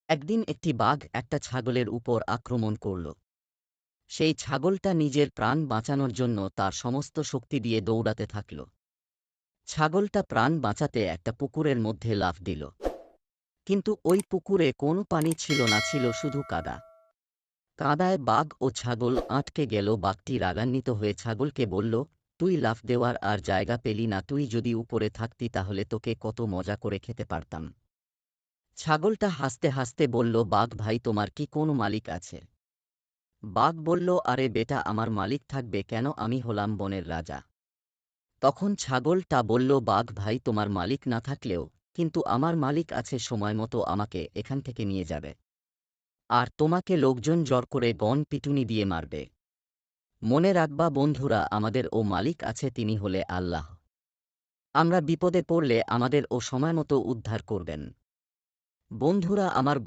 একদিন একটি বাঘ একটা ছাগলের উপর আক্রমণ করল। সেই ছাগলটা নিজের প্রাণ বাঁচানোর জন্য তার সমস্ত শক্তি দিয়ে দৌড়াতে থাকল। ছাগলটা প্রাণ বাঁচাতে একটা পুকুরের মধ্যে লাফ দিল। কিন্তু ওই পুকুরে কোনো পানি ছিল না, ছিল শুধু কাদা। কাদায় বাঘ ও ছাগল আটকে গেল। বাঘটি রাগান্বিত হয়ে ছাগলকে বলল, তুই লাফ দেওয়ার আর জায়গা পেলি না, তুই যদি উপরে থাকতি তাহলে তোকে কত মজা করে খেতে পারতাম। ছাগলটা হাসতে হাসতে বলল, বাঘ ভাই, তোমার কি কোনো মালিক আছে? বাঘ বলল, আরে বেটা, আমার মালিক থাকবে কেন, আমি হলাম বনের রাজা। তখন ছাগলটা বলল, বাঘ ভাই, তোমার মালিক না থাকলেও কিন্তু আমার মালিক আছে, সময় মতো আমাকে এখান থেকে নিয়ে যাবে। আর তোমাকে লোকজন জড় করে গণ পিটুনি দিয়ে মারবে। মনে রাখবা বন্ধুরা, আমাদের ও মালিক আছে, তিনি হলে আল্লাহ। আমরা বিপদে পড়লে আমাদের ও সময়মতো উদ্ধার করবেন। বন্ধুরা, আমার